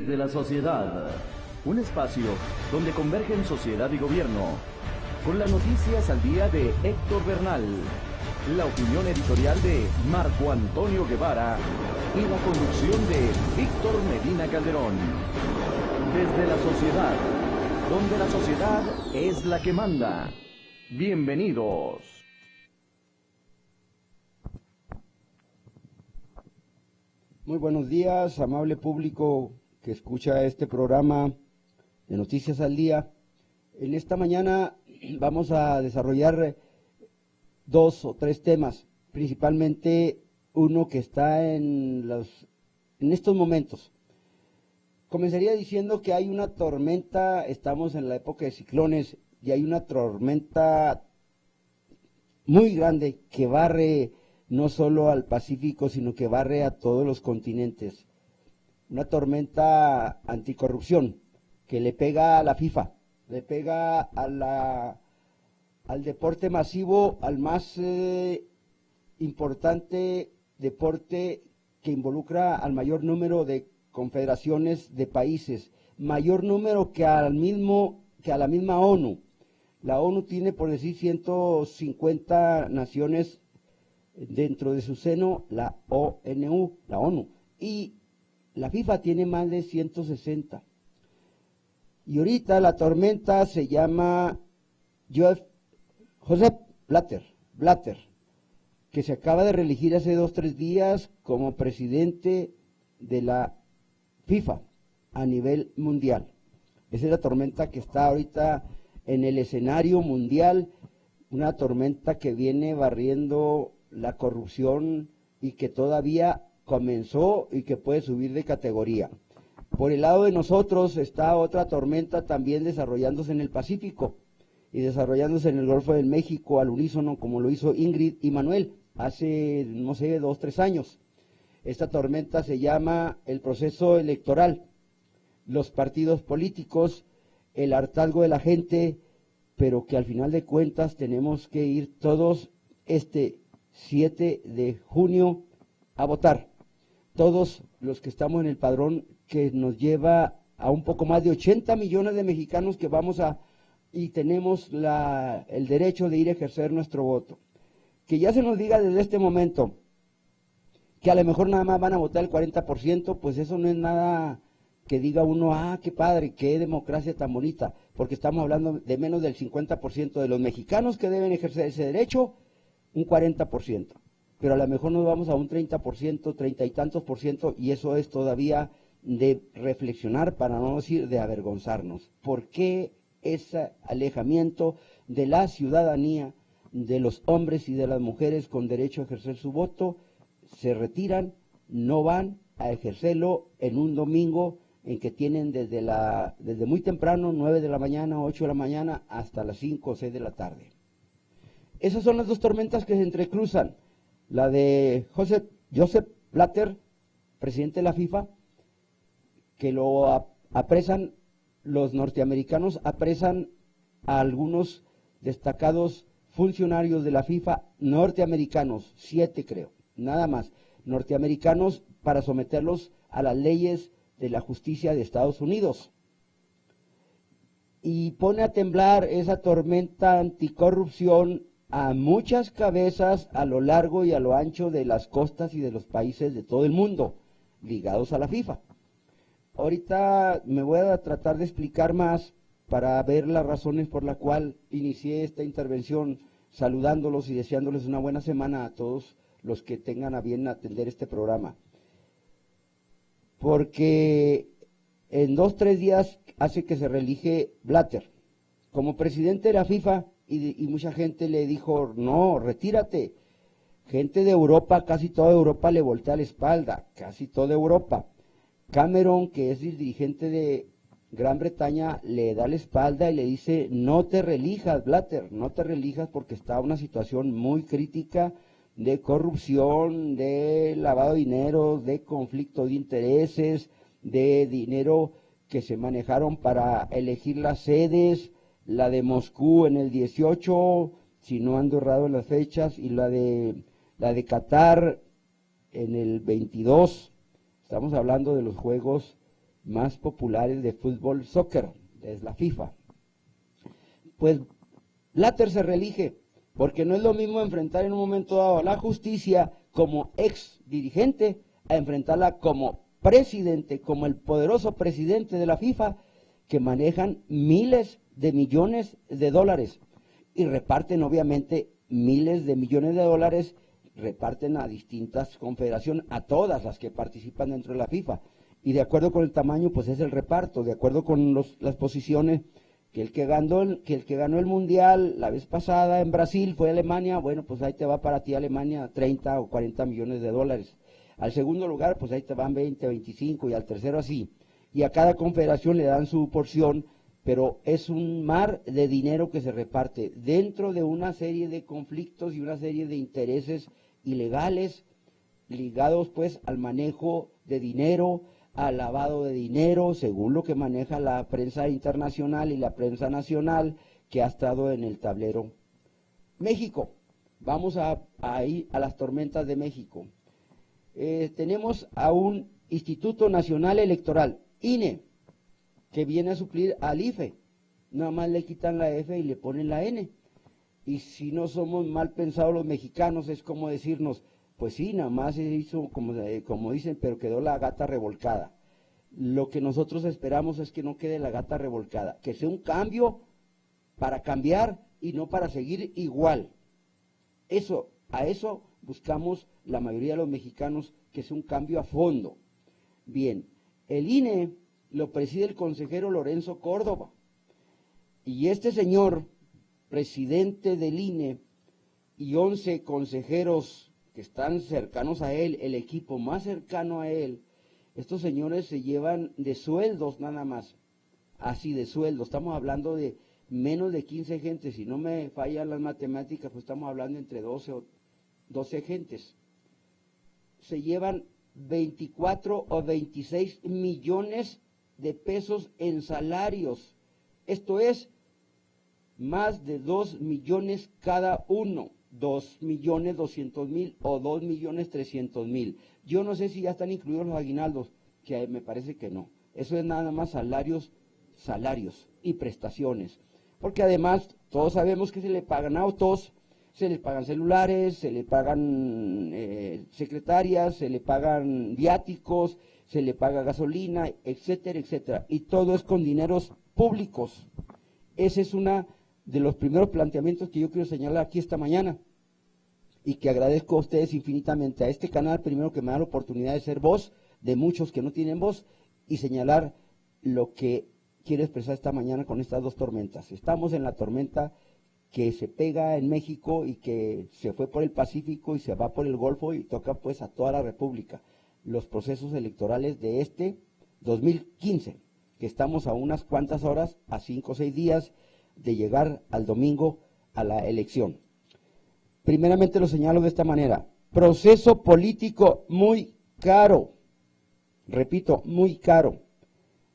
Desde la sociedad, un espacio donde convergen sociedad y gobierno, con las noticias al día de Héctor Bernal, la opinión editorial de Marco Antonio Guevara y la conducción de Víctor Medina Calderón. Desde la sociedad, donde la sociedad es la que manda. Bienvenidos. Muy buenos días, amable público que escucha este programa de Noticias al Día. En esta mañana vamos a desarrollar 2 o 3 temas, principalmente uno que está en estos momentos. Comenzaría diciendo que hay una tormenta, estamos en la época de ciclones, y hay una tormenta muy grande que barre no solo al Pacífico, sino que barre a todos los continentes. Una tormenta anticorrupción que le pega a la FIFA, le pega al deporte masivo, al más importante deporte que involucra al mayor número de confederaciones de países, mayor número que a la misma ONU. La ONU tiene, por decir, 150 naciones dentro de su seno, la ONU, y la FIFA tiene más de 160. Y ahorita la tormenta se llama Josep Blatter, que se acaba de reelegir hace 2 o 3 días como presidente de la FIFA a nivel mundial. Esa es la tormenta que está ahorita en el escenario mundial, una tormenta que viene barriendo la corrupción y que todavía comenzó y que puede subir de categoría. Por el lado de nosotros está otra tormenta también desarrollándose en el Pacífico y desarrollándose en el Golfo de México al unísono, como lo hizo Ingrid y Manuel hace, 2 o 3 años. Esta tormenta se llama el proceso electoral, los partidos políticos, el hartazgo de la gente, pero que al final de cuentas tenemos que ir todos 7 de junio a votar. Todos los que estamos en el padrón, que nos lleva a un poco más de 80 millones de mexicanos que y tenemos el derecho de ir a ejercer nuestro voto. Que ya se nos diga desde este momento que a lo mejor nada más van a votar el 40%, pues eso no es nada que diga uno, qué padre, qué democracia tan bonita, porque estamos hablando de menos del 50% de los mexicanos que deben ejercer ese derecho, un 40%, pero a lo mejor nos vamos a un 30%, 30 y tantos por ciento, y eso es todavía de reflexionar, para no decir de avergonzarnos. ¿Por qué ese alejamiento de la ciudadanía, de los hombres y de las mujeres con derecho a ejercer su voto? Se retiran, no van a ejercerlo en un domingo en que tienen desde muy temprano, 9 de la mañana, 8 de la mañana, hasta las 5 o 6 de la tarde. Esas son las 2 tormentas que se entrecruzan. La de Josep Blatter, presidente de la FIFA, que lo apresan, los norteamericanos apresan a algunos destacados funcionarios de la FIFA norteamericanos, 7 creo, nada más, norteamericanos, para someterlos a las leyes de la justicia de Estados Unidos. Y pone a temblar esa tormenta anticorrupción a muchas cabezas a lo largo y a lo ancho de las costas y de los países de todo el mundo ligados a la FIFA. Ahorita me voy a tratar de explicar más para ver las razones por las cuales inicié esta intervención, saludándolos y deseándoles una buena semana a todos los que tengan a bien atender este programa. Porque en 2 o 3 días hace que se reelige Blatter como presidente de la FIFA, y mucha gente le dijo, no, retírate. Gente de Europa, casi toda Europa le voltea la espalda, casi toda Europa. Cameron, que es el dirigente de Gran Bretaña, le da la espalda y le dice, no te reelijas, Blatter, no te reelijas, porque está una situación muy crítica de corrupción, de lavado de dinero, de conflicto de intereses, de dinero que se manejaron para elegir las sedes, la de Moscú en el 18, si no ando errado en las fechas, y la de Qatar en el 22. Estamos hablando de los Juegos más populares de fútbol, soccer, es la FIFA. Pues Blatter se reelige, porque no es lo mismo enfrentar en un momento dado a la justicia como ex dirigente a enfrentarla como presidente, como el poderoso presidente de la FIFA, que manejan miles de millones de dólares y reparten obviamente miles de millones de dólares, reparten a distintas confederaciones, a todas las que participan dentro de la FIFA, y de acuerdo con el tamaño pues es el reparto, de acuerdo con las posiciones, que el que ganó el mundial la vez pasada en Brasil fue Alemania, bueno, pues ahí te va para ti Alemania 30 o 40 millones de dólares. Al segundo lugar, pues ahí te van 20, 25, y al tercero así. Y a cada confederación le dan su porción, pero es un mar de dinero que se reparte dentro de una serie de conflictos y una serie de intereses ilegales ligados pues al manejo de dinero, al lavado de dinero, según lo que maneja la prensa internacional y la prensa nacional que ha estado en el tablero. México, vamos a ir a las tormentas de México. Tenemos a un Instituto Nacional Electoral, INE, que viene a suplir al IFE, nada más le quitan la F y le ponen la N. Y si no somos mal pensados los mexicanos, es como decirnos, pues sí, nada más se hizo como dicen, pero quedó la gata revolcada. Lo que nosotros esperamos es que no quede la gata revolcada, que sea un cambio para cambiar y no para seguir igual. A eso buscamos la mayoría de los mexicanos, que sea un cambio a fondo. Bien, el INE lo preside el consejero Lorenzo Córdoba, y este señor, presidente del INE, y 11 consejeros que están cercanos a él, el equipo más cercano a él, estos señores se llevan de sueldos nada más, así de sueldos, estamos hablando de menos de 15 gentes, si no me fallan las matemáticas, pues estamos hablando entre 12 gentes, se llevan 24 o 26 millones de pesos en salarios, esto es más de 2 millones cada uno, 2.200.000 o 2.300.000. Yo no sé si ya están incluidos los aguinaldos, que me parece que no. Eso es nada más salarios y prestaciones. Porque además todos sabemos que se le pagan autos, se le pagan celulares, se le pagan secretarias, se le pagan viáticos, se le paga gasolina, etcétera, etcétera. Y todo es con dineros públicos. Ese es uno de los primeros planteamientos que yo quiero señalar aquí esta mañana, y que agradezco a ustedes infinitamente, a este canal primero, que me da la oportunidad de ser voz de muchos que no tienen voz, y señalar lo que quiero expresar esta mañana con estas dos tormentas. Estamos en la tormenta que se pega en México y que se fue por el Pacífico y se va por el Golfo y toca pues a toda la República. Los procesos electorales de este 2015, que estamos a unas cuantas horas, a 5 o 6 días de llegar al domingo a la elección. Primeramente lo señalo de esta manera: proceso político muy caro, repito, muy caro,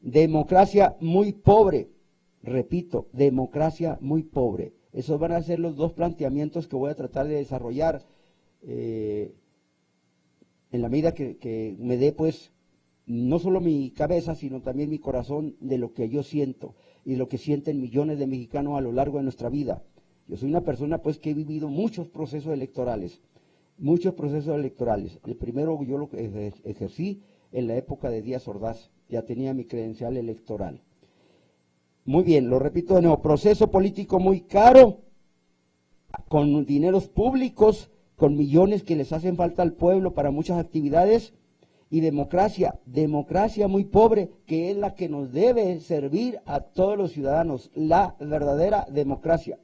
democracia muy pobre, repito, democracia muy pobre. Esos van a ser los dos planteamientos que voy a tratar de desarrollar en la medida que me dé pues no solo mi cabeza, sino también mi corazón, de lo que yo siento y lo que sienten millones de mexicanos a lo largo de nuestra vida. Yo soy una persona pues que he vivido muchos procesos electorales. El primero yo lo ejercí en la época de Díaz Ordaz, ya tenía mi credencial electoral. Muy bien, lo repito de nuevo: proceso político muy caro, con dineros públicos, con millones que les hacen falta al pueblo para muchas actividades, y democracia muy pobre, que es la que nos debe servir a todos los ciudadanos, la verdadera democracia.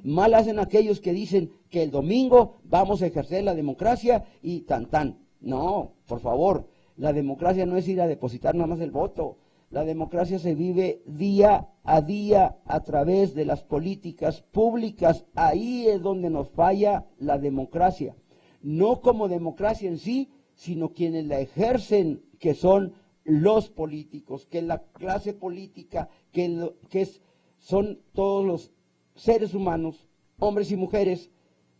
Mal hacen aquellos que dicen que el domingo vamos a ejercer la democracia y tan tan. No, por favor, la democracia no es ir a depositar nada más el voto. La democracia se vive día a día a través de las políticas públicas. Ahí es donde nos falla la democracia. No como democracia en sí, sino quienes la ejercen, que son los políticos, que es la clase política, son todos los seres humanos, hombres y mujeres,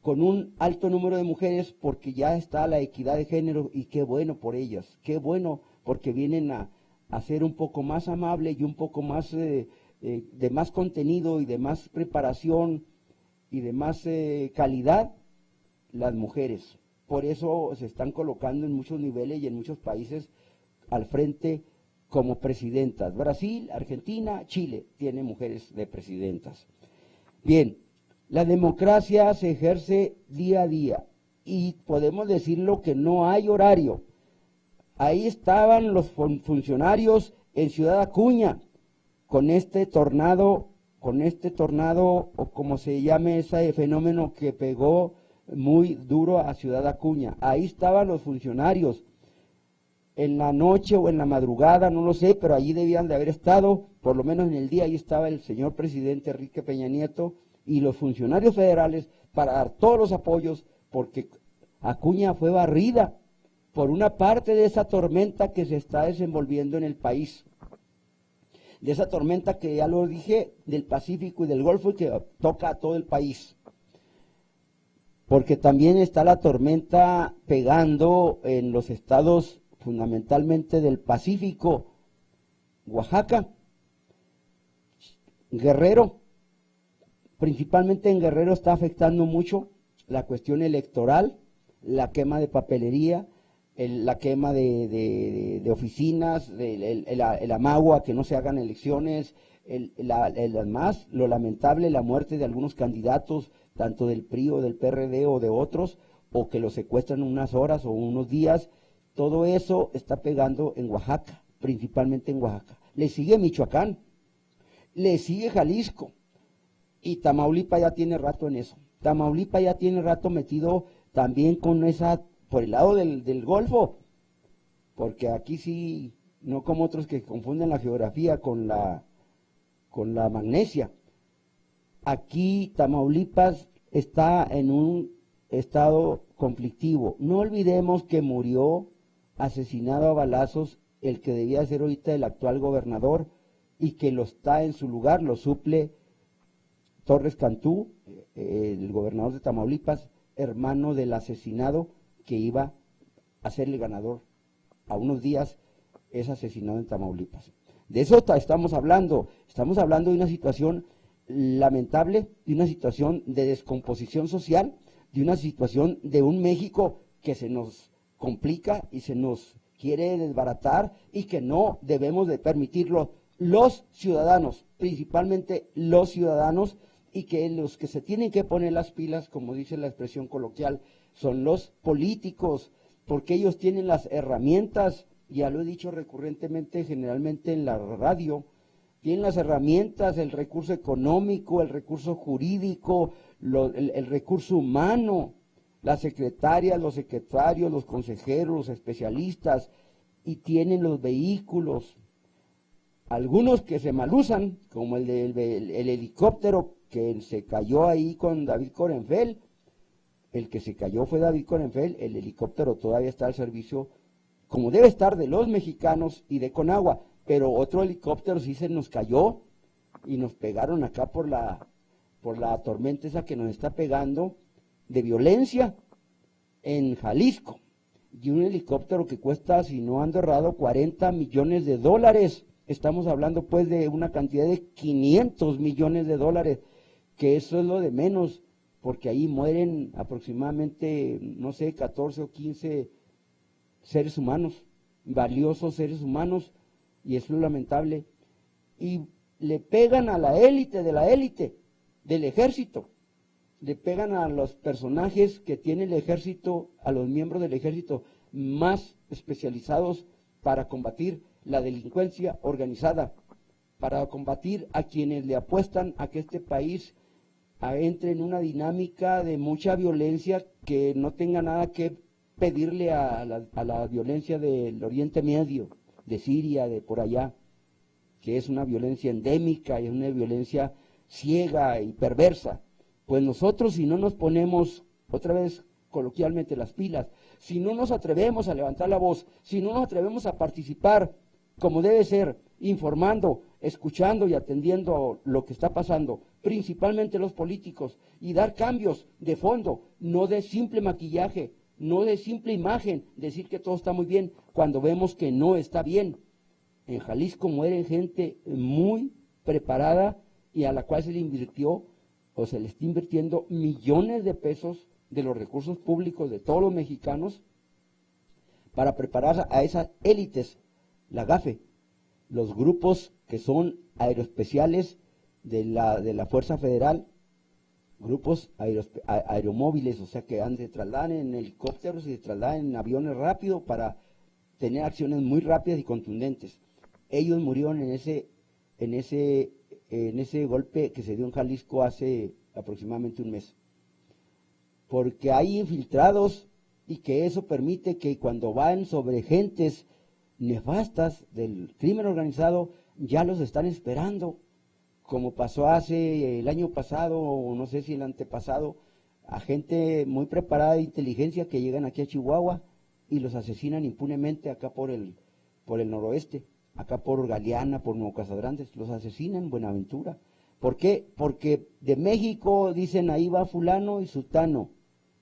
con un alto número de mujeres, porque ya está la equidad de género, y qué bueno por ellas, qué bueno, porque vienen a a ser un poco más amable y un poco más de más contenido y de más preparación y de más calidad las mujeres. Por eso se están colocando en muchos niveles y en muchos países al frente como presidentas. Brasil, Argentina, Chile tienen mujeres de presidentas. Bien, la democracia se ejerce día a día y podemos decirlo que no hay horario. Ahí estaban los funcionarios en Ciudad Acuña con este tornado, o como se llame ese fenómeno que pegó muy duro a Ciudad Acuña. Ahí estaban los funcionarios en la noche o en la madrugada, no lo sé, pero allí debían de haber estado, por lo menos en el día. Ahí estaba el señor presidente Enrique Peña Nieto y los funcionarios federales para dar todos los apoyos, porque Acuña fue barrida por una parte de esa tormenta que se está desenvolviendo en el país, de esa tormenta que ya lo dije, del Pacífico y del Golfo, y que toca a todo el país, porque también está la tormenta pegando en los estados fundamentalmente del Pacífico, Oaxaca, Guerrero. Principalmente en Guerrero está afectando mucho la cuestión electoral, la quema de papelería, la quema de oficinas, el amago a que no se hagan elecciones, además lo lamentable, la muerte de algunos candidatos, tanto del PRI o del PRD o de otros, o que los secuestran unas horas o unos días. Todo eso está pegando en Oaxaca, principalmente en Oaxaca. Le sigue Michoacán, le sigue Jalisco, y Tamaulipas ya tiene rato en eso. Tamaulipas ya tiene rato metido también con esa, por el lado del Golfo, porque aquí sí, no como otros que confunden la geografía con la magnesia. Aquí Tamaulipas está en un estado conflictivo. No olvidemos que murió asesinado a balazos el que debía ser ahorita el actual gobernador, y que lo está en su lugar, lo suple Torres Cantú, el gobernador de Tamaulipas, hermano del asesinado que iba a ser el ganador. A unos días es asesinado en Tamaulipas. De eso estamos hablando de una situación lamentable, de una situación de descomposición social, de una situación de un México que se nos complica y se nos quiere desbaratar, y que no debemos de permitirlo los ciudadanos, principalmente los ciudadanos, y que los que se tienen que poner las pilas, como dice la expresión coloquial, son los políticos, porque ellos tienen las herramientas, ya lo he dicho recurrentemente, generalmente en la radio, tienen las herramientas, el recurso económico, el recurso jurídico, el recurso humano, las secretarias, los secretarios, los consejeros, los especialistas, y tienen los vehículos. Algunos que se malusan, como el helicóptero que se cayó ahí con David Corenfeld. El que se cayó fue David Corenfeld. El helicóptero todavía está al servicio, como debe estar, de los mexicanos y de Conagua, pero otro helicóptero sí se nos cayó y nos pegaron acá por la tormenta esa que nos está pegando de violencia en Jalisco. Y un helicóptero que cuesta, si no ando errado, $40 millones. Estamos hablando pues de una cantidad de $500 millones, que eso es lo de menos, porque ahí mueren aproximadamente, no sé, 14 o 15 seres humanos, valiosos seres humanos, y eso es lamentable. Y le pegan a la élite de la élite del ejército, le pegan a los personajes que tiene el ejército, a los miembros del ejército más especializados para combatir la delincuencia organizada, para combatir a quienes le apuestan a que este país entre en una dinámica de mucha violencia que no tenga nada que pedirle a la violencia del Oriente Medio, de Siria, de por allá, que es una violencia endémica y es una violencia ciega y perversa. Pues nosotros, si no nos ponemos, otra vez coloquialmente, las pilas, si no nos atrevemos a levantar la voz, si no nos atrevemos a participar como debe ser, informando, escuchando y atendiendo lo que está pasando, principalmente los políticos, y dar cambios de fondo, no de simple maquillaje, no de simple imagen, decir que todo está muy bien cuando vemos que no está bien. En Jalisco mueren gente muy preparada y a la cual se le invirtió o se le está invirtiendo millones de pesos de los recursos públicos de todos los mexicanos para preparar a esas élites, la GAFE, los grupos que son aeroespeciales de la Fuerza Federal, grupos aeromóviles, o sea que se trasladan en helicópteros y se trasladan en aviones rápidos para tener acciones muy rápidas y contundentes. Ellos murieron en ese golpe que se dio en Jalisco hace aproximadamente un mes. Porque hay infiltrados y que eso permite que cuando van sobre gentes nefastas del crimen organizado, ya los están esperando, como pasó hace el año pasado, o no sé si el antepasado, a gente muy preparada de inteligencia que llegan aquí a Chihuahua y los asesinan impunemente acá por el noroeste, acá por Galeana, por Nuevo Casagrandes, los asesinan en Buenaventura. ¿Por qué? Porque de México dicen ahí va fulano y sutano,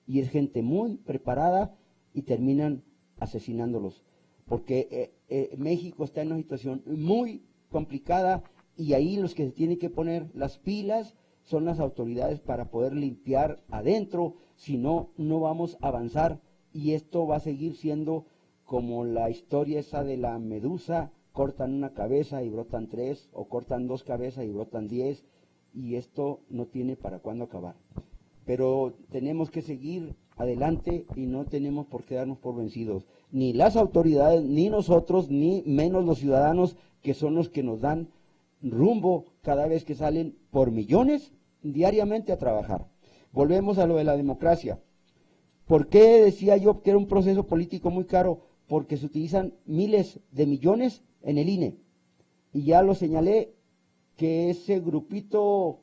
y es gente muy preparada y terminan asesinándolos, porque México está en una situación muy complicada y ahí los que se tienen que poner las pilas son las autoridades para poder limpiar adentro, si no, no vamos a avanzar y esto va a seguir siendo como la historia esa de la medusa, cortan una cabeza y brotan 3, o cortan 2 cabezas y brotan 10, y esto no tiene para cuándo acabar. Pero tenemos que seguir adelante y no tenemos por qué darnos por vencidos. Ni las autoridades, ni nosotros, ni menos los ciudadanos, que son los que nos dan rumbo cada vez que salen por millones diariamente a trabajar. Volvemos a lo de la democracia. ¿Por qué decía yo que era un proceso político muy caro? Porque se utilizan miles de millones en el INE. Y ya lo señalé, que ese grupito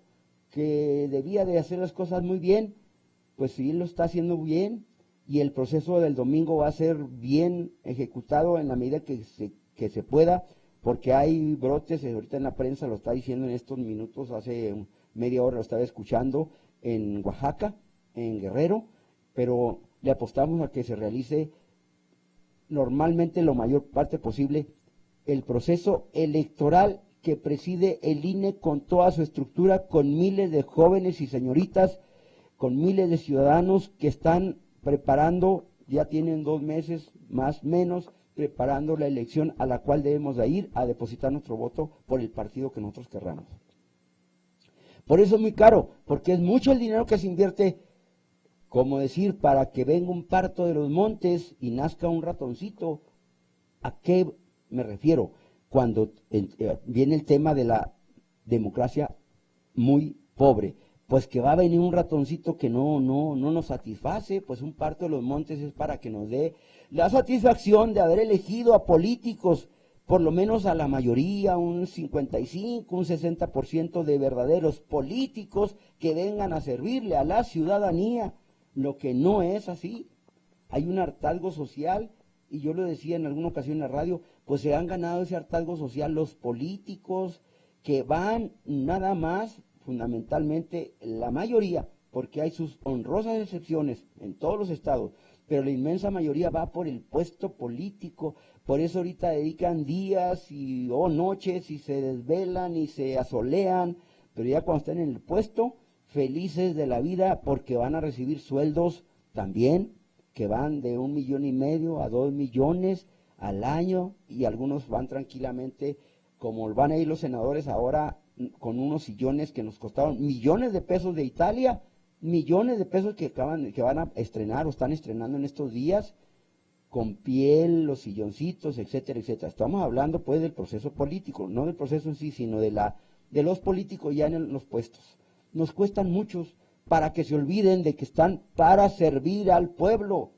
que debía de hacer las cosas muy bien, pues sí lo está haciendo bien, y el proceso del domingo va a ser bien ejecutado en la medida que se pueda, porque hay brotes, ahorita en la prensa lo está diciendo en estos minutos, hace media hora lo estaba escuchando, en Oaxaca, en Guerrero, pero le apostamos a que se realice normalmente lo mayor parte posible el proceso electoral que preside el INE con toda su estructura, con miles de jóvenes y señoritas, con miles de ciudadanos que están preparando, ya tienen 2 meses más o menos, preparando la elección a la cual debemos de ir a depositar nuestro voto por el partido que nosotros querramos. Por eso es muy caro, porque es mucho el dinero que se invierte, como decir, para que venga un parto de los montes y nazca un ratoncito. ¿A qué me refiero? Cuando viene el tema de la democracia muy pobre, pues que va a venir un ratoncito que no nos satisface, pues un parto de los montes es para que nos dé la satisfacción de haber elegido a políticos, por lo menos a la mayoría, un 55, un 60% de verdaderos políticos que vengan a servirle a la ciudadanía, lo que no es así. Hay un hartazgo social, y yo lo decía en alguna ocasión en la radio, pues se han ganado ese hartazgo social los políticos que van nada más, fundamentalmente la mayoría, porque hay sus honrosas excepciones en todos los estados, pero la inmensa mayoría va por el puesto político. Por eso ahorita dedican días y noches y se desvelan y se asolean, pero ya cuando están en el puesto, felices de la vida porque van a recibir sueldos también que van de 1,5 millones a 2 millones al año, y algunos van tranquilamente, como van a ir los senadores ahora con unos sillones que nos costaron millones de pesos de Italia, millones de pesos que van a estrenar o están estrenando en estos días, con piel, los silloncitos, etcétera, etcétera. Estamos hablando pues del proceso político, no del proceso en sí, sino de los políticos ya en los puestos. Nos cuestan muchos para que se olviden de que están para servir al pueblo.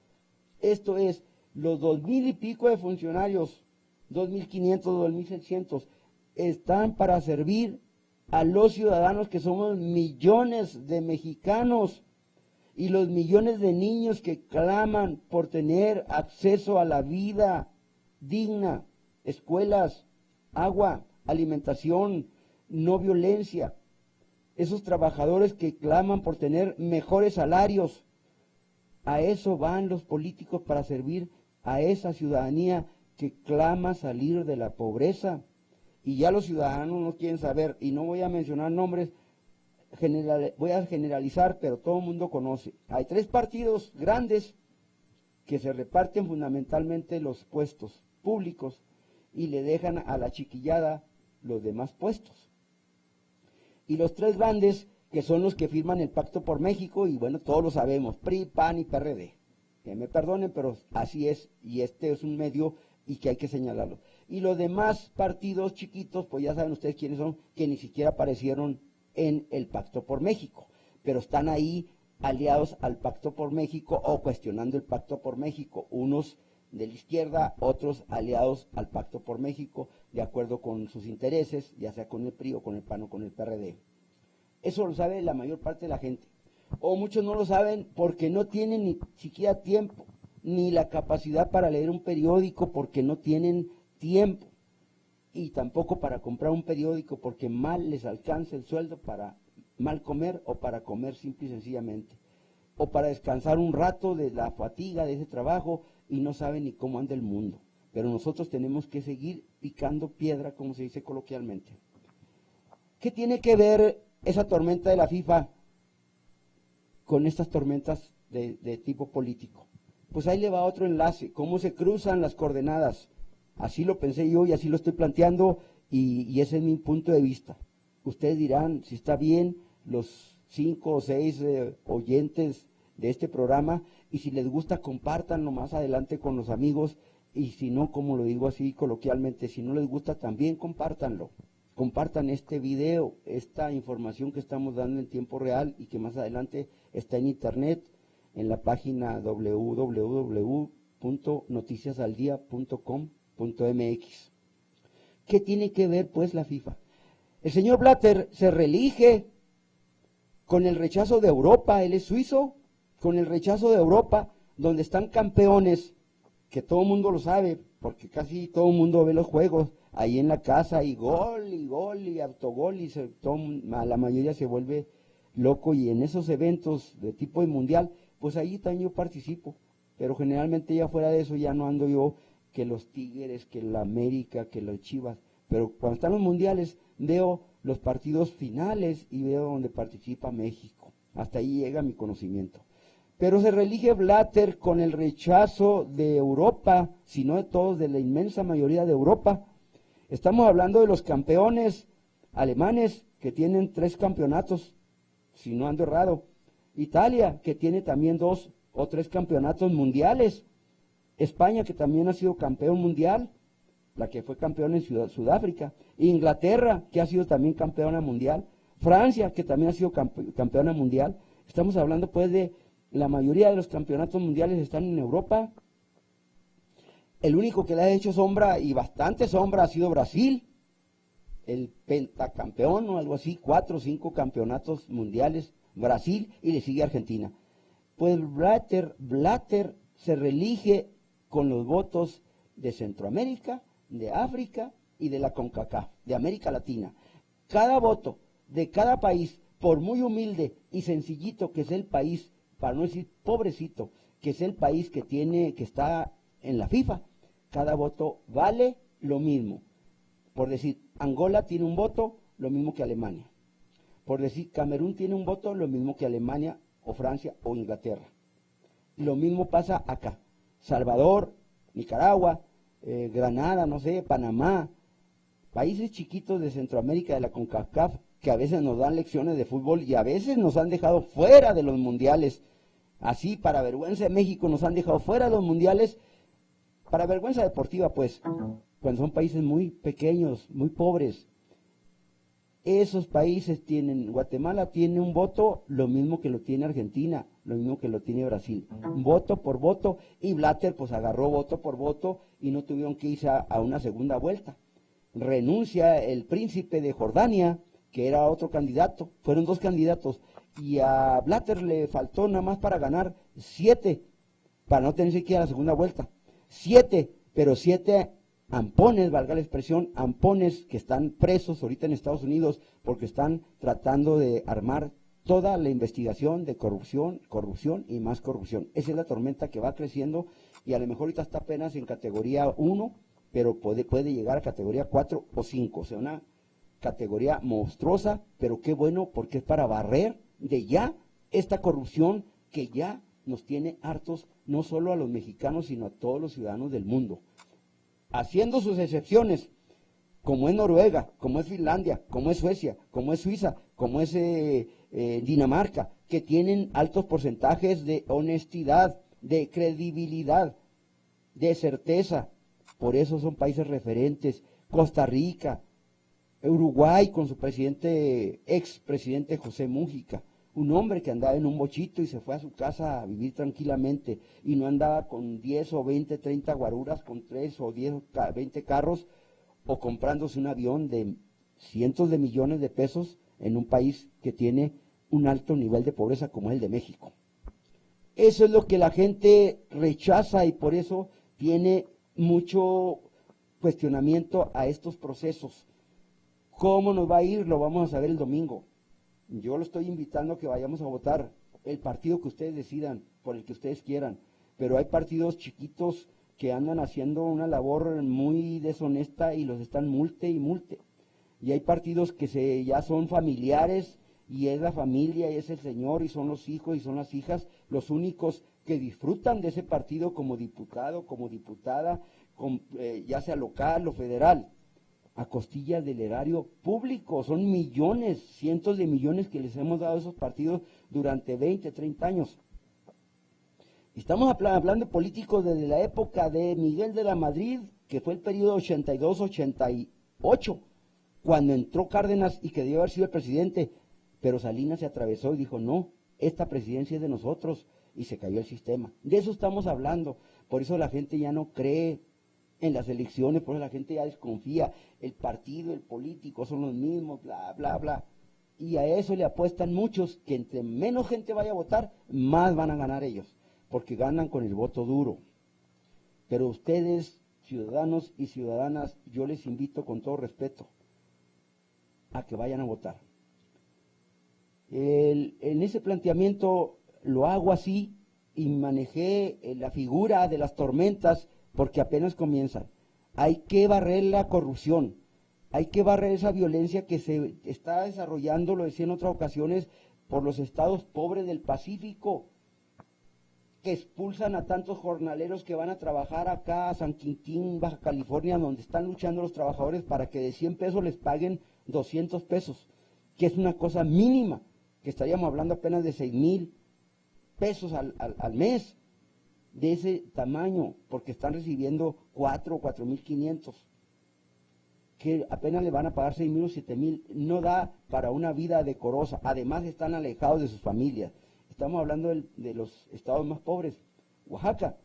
Esto es, los 2,000 y pico de funcionarios, 2,500, 2,600, están para servir a los ciudadanos, que somos millones de mexicanos, y los millones de niños que claman por tener acceso a la vida digna, escuelas, agua, alimentación, no violencia. Esos trabajadores que claman por tener mejores salarios, a eso van los políticos, para servir a esa ciudadanía que clama salir de la pobreza, y ya los ciudadanos no quieren saber, y no voy a mencionar nombres, voy a generalizar, pero todo el mundo conoce. Hay 3 partidos grandes que se reparten fundamentalmente los puestos públicos y le dejan a la chiquillada los demás puestos. Y los 3 grandes, que son los que firman el Pacto por México, y bueno, todos lo sabemos, PRI, PAN y PRD. Que me perdonen, pero así es, y este es un medio y que hay que señalarlo. Y los demás partidos chiquitos, pues ya saben ustedes quiénes son, que ni siquiera aparecieron en el Pacto por México, pero están ahí aliados al Pacto por México o cuestionando el Pacto por México, unos de la izquierda, otros aliados al Pacto por México, de acuerdo con sus intereses, ya sea con el PRI o con el PAN o con el PRD. Eso lo sabe la mayor parte de la gente, o muchos no lo saben porque no tienen ni siquiera tiempo, ni la capacidad para leer un periódico porque no tienen tiempo, y tampoco para comprar un periódico porque mal les alcanza el sueldo para mal comer o para comer simple y sencillamente, o para descansar un rato de la fatiga de ese trabajo y no saben ni cómo anda el mundo. Pero nosotros tenemos que seguir picando piedra, como se dice coloquialmente. ¿Qué tiene que ver esa tormenta de la FIFA con estas tormentas de tipo político? Pues ahí le va otro enlace, cómo se cruzan las coordenadas. Así lo pensé yo y así lo estoy planteando y ese es mi punto de vista. Ustedes dirán si está bien los 5 o 6 oyentes de este programa, y si les gusta compártanlo más adelante con los amigos, y si no, como lo digo así coloquialmente, si no les gusta también compártanlo. Compartan este video, esta información que estamos dando en tiempo real y que más adelante está en internet, en la página www.noticiasaldia.com.mx. ¿Qué tiene que ver pues la FIFA? El señor Blatter se reelige con el rechazo de Europa, él es suizo, con el rechazo de Europa, donde están campeones, que todo el mundo lo sabe, porque casi todo el mundo ve los juegos ahí en la casa, y gol, y autogol, y la mayoría se vuelve loco, y en esos eventos de tipo de mundial, pues ahí también yo participo, pero generalmente ya fuera de eso ya no ando yo, que los Tigres, que la América, que los Chivas, pero cuando están los mundiales veo los partidos finales y veo donde participa México, hasta ahí llega mi conocimiento. Pero se reelige Blatter con el rechazo de Europa, si no de todos, de la inmensa mayoría de Europa. Estamos hablando de los campeones alemanes, que tienen 3 campeonatos, si no ando errado. Italia, que tiene también 2 o 3 campeonatos mundiales. España, que también ha sido campeón mundial, la que fue campeona en Sudáfrica. Inglaterra, que ha sido también campeona mundial. Francia, que también ha sido campeona mundial. Estamos hablando pues de la mayoría de los campeonatos mundiales están en Europa. El único que le ha hecho sombra, y bastante sombra, ha sido Brasil, el pentacampeón o algo así, 4 o 5 campeonatos mundiales, Brasil, y le sigue Argentina. Pues Blatter se reelige con los votos de Centroamérica, de África y de la CONCACAF, de América Latina. Cada voto de cada país, por muy humilde y sencillito que es el país, para no decir pobrecito, que es el país que está en la FIFA, cada voto vale lo mismo. Por decir, Angola tiene un voto, lo mismo que Alemania. Por decir, Camerún tiene un voto, lo mismo que Alemania o Francia o Inglaterra. Lo mismo pasa acá. Salvador, Nicaragua, Granada, no sé, Panamá, países chiquitos de Centroamérica, de la CONCACAF, que a veces nos dan lecciones de fútbol y a veces nos han dejado fuera de los mundiales. Así, para vergüenza de México, nos han dejado fuera de los mundiales, para vergüenza deportiva, pues, cuando son países muy pequeños, muy pobres. Esos países tienen, Guatemala tiene un voto, lo mismo que lo tiene Argentina, lo mismo que lo tiene Brasil, voto por voto, y Blatter pues agarró voto por voto y no tuvieron que irse a una segunda vuelta. Renuncia el príncipe de Jordania, que era otro candidato, fueron 2 candidatos, y a Blatter le faltó nada más para ganar 7, para no tener que ir a la segunda vuelta. 7, pero 7 ampones, valga la expresión, ampones que están presos ahorita en Estados Unidos porque están tratando de armar toda la investigación de corrupción y más corrupción. Esa es la tormenta que va creciendo y a lo mejor ahorita está apenas en categoría 1, pero puede llegar a categoría 4 o 5, o sea, una categoría monstruosa, pero qué bueno porque es para barrer de ya esta corrupción que ya nos tiene hartos, no solo a los mexicanos, sino a todos los ciudadanos del mundo. Haciendo sus excepciones, como es Noruega, como es Finlandia, como es Suecia, como es Suiza, como es Dinamarca, que tienen altos porcentajes de honestidad, de credibilidad, de certeza. Por eso son países referentes. Costa Rica, Uruguay con su expresidente José Mújica, un hombre que andaba en un bochito y se fue a su casa a vivir tranquilamente y no andaba con 10 o 20, 30 guaruras, con 3 o 10 o 20 carros o comprándose un avión de cientos de millones de pesos en un país que tiene un alto nivel de pobreza como el de México. Eso es lo que la gente rechaza y por eso tiene mucho cuestionamiento a estos procesos. ¿Cómo nos va a ir? Lo vamos a saber el domingo. Yo lo estoy invitando a que vayamos a votar el partido que ustedes decidan, por el que ustedes quieran, pero hay partidos chiquitos que andan haciendo una labor muy deshonesta y los están multe y multe. Y hay partidos que ya son familiares y es la familia y es el señor y son los hijos y son las hijas los únicos que disfrutan de ese partido como diputado, como diputada, ya sea local o federal, a costillas del erario público. Son millones, cientos de millones que les hemos dado a esos partidos durante 20, 30 años. Estamos hablando de políticos desde la época de Miguel de la Madrid, que fue el periodo 82-88, cuando entró Cárdenas y que debió haber sido el presidente, pero Salinas se atravesó y dijo, no, esta presidencia es de nosotros, y se cayó el sistema. De eso estamos hablando, por eso la gente ya no cree en las elecciones, por eso la gente ya desconfía, el partido, el político son los mismos, bla, bla, bla. Y a eso le apuestan muchos, que entre menos gente vaya a votar, más van a ganar ellos, porque ganan con el voto duro. Pero ustedes, ciudadanos y ciudadanas, yo les invito con todo respeto a que vayan a votar. En ese planteamiento lo hago así y manejé la figura de las tormentas porque apenas comienzan. Hay que barrer la corrupción, hay que barrer esa violencia que se está desarrollando, lo decía en otras ocasiones, por los estados pobres del Pacífico, que expulsan a tantos jornaleros que van a trabajar acá a San Quintín, Baja California, donde están luchando los trabajadores para que de 100 pesos les paguen 200 pesos, que es una cosa mínima, que estaríamos hablando apenas de 6,000 pesos al mes, de ese tamaño, porque están recibiendo 4 o 4,500, que apenas le van a pagar 6,000 o 7,000, no da para una vida decorosa, además están alejados de sus familias. Estamos hablando de los estados más pobres, Oaxaca,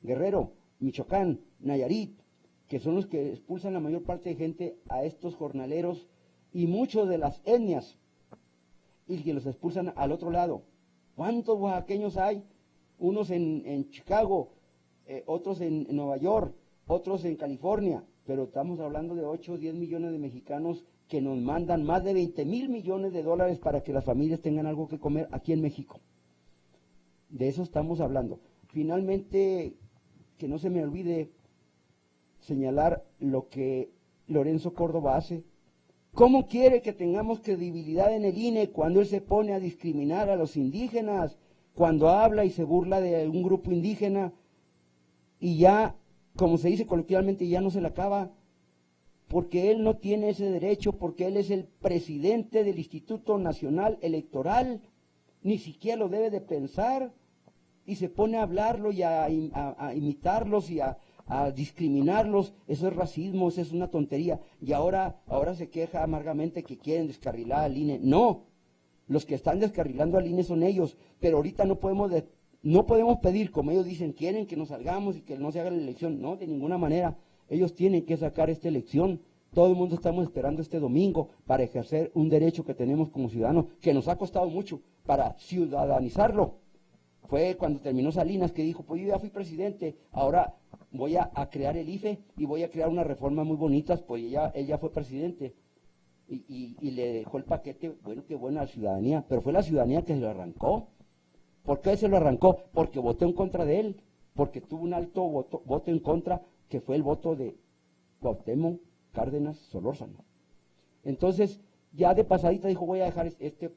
Guerrero, Michoacán, Nayarit, que son los que expulsan la mayor parte de gente a estos jornaleros y muchos de las etnias, y que los expulsan al otro lado. ¿Cuántos oaxaqueños hay? Unos en Chicago, otros en Nueva York, otros en California, pero estamos hablando de 8 o 10 millones de mexicanos que nos mandan más de 20,000 millones de dólares para que las familias tengan algo que comer aquí en México. De eso estamos hablando. Finalmente, que no se me olvide señalar lo que Lorenzo Córdoba hace. ¿Cómo quiere que tengamos credibilidad en el INE cuando él se pone a discriminar a los indígenas, cuando habla y se burla de un grupo indígena y ya, como se dice coloquialmente, ya no se le acaba? Porque él no tiene ese derecho, porque él es el presidente del Instituto Nacional Electoral, ni siquiera lo debe de pensar, y se pone a hablarlo y a imitarlos y a discriminarlos. Eso es racismo, eso es una tontería. Y ahora se queja amargamente que quieren descarrilar al INE. No, los que están descarrilando al INE son ellos, pero ahorita no podemos pedir, como ellos dicen, quieren que nos salgamos y que no se haga la elección. No, de ninguna manera. Ellos tienen que sacar esta elección. Todo el mundo estamos esperando este domingo para ejercer un derecho que tenemos como ciudadanos, que nos ha costado mucho para ciudadanizarlo. Fue cuando terminó Salinas que dijo, pues yo ya fui presidente, ahora voy a crear el IFE y voy a crear unas reformas muy bonitas, pues él ya fue presidente. Y le dejó el paquete, bueno, qué buena la ciudadanía, pero fue la ciudadanía que se lo arrancó. ¿Por qué se lo arrancó? Porque votó en contra de él. porque tuvo un alto voto en contra, que fue el voto de Cuauhtémoc Cárdenas Solórzano. Entonces, ya de pasadita dijo, voy a dejar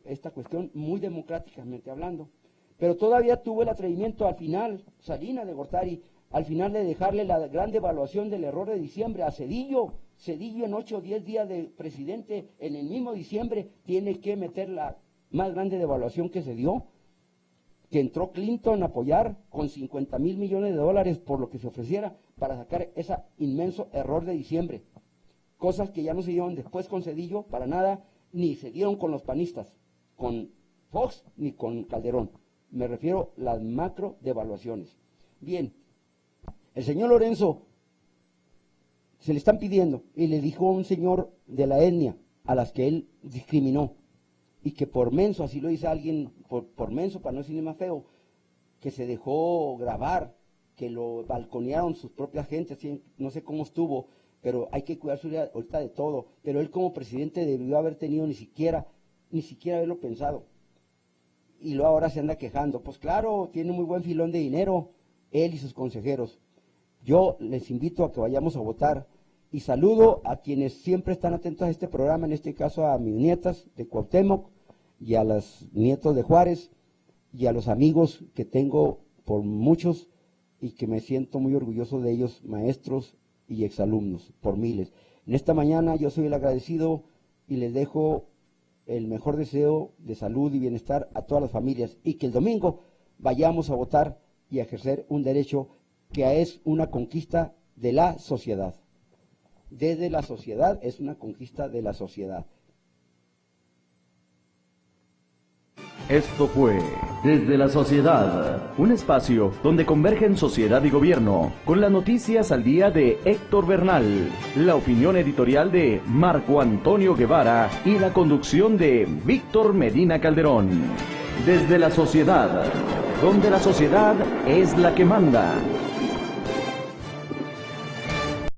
esta cuestión muy democráticamente hablando. Pero todavía tuvo el atrevimiento al final, Salinas de Gortari, al final de dejarle la gran devaluación del error de diciembre a Zedillo. Zedillo en 8 o 10 días de presidente, en el mismo diciembre, tiene que meter la más grande devaluación que se dio, que entró Clinton a apoyar con 50,000 millones de dólares por lo que se ofreciera para sacar ese inmenso error de diciembre. Cosas que ya no se dieron después con Zedillo, para nada, ni se dieron con los panistas, con Fox ni con Calderón. Me refiero a las macro devaluaciones. Bien, el señor Lorenzo se le están pidiendo, y le dijo a un señor de la etnia a las que él discriminó, y que por menso, así lo dice alguien, por menso, para no decirle más feo, que se dejó grabar, que lo balconearon sus propias gentes, no sé cómo estuvo, pero hay que cuidar su vida ahorita de todo. Pero él como presidente debió haber tenido ni siquiera haberlo pensado. Y luego ahora se anda quejando. Pues claro, tiene muy buen filón de dinero, él y sus consejeros. Yo les invito a que vayamos a votar, y saludo a quienes siempre están atentos a este programa, en este caso a mis nietas de Cuauhtémoc, y a los nietos de Juárez, y a los amigos que tengo por muchos, y que me siento muy orgulloso de ellos, maestros y exalumnos, por miles. En esta mañana yo soy el agradecido y les dejo el mejor deseo de salud y bienestar a todas las familias, y que el domingo vayamos a votar y a ejercer un derecho que es una conquista de la sociedad. Desde la sociedad, es una conquista de la sociedad. Esto fue Desde la Sociedad, un espacio donde convergen sociedad y gobierno, con las noticias al día de Héctor Bernal, la opinión editorial de Marco Antonio Guevara y la conducción de Víctor Medina Calderón. Desde la Sociedad, donde la sociedad es la que manda.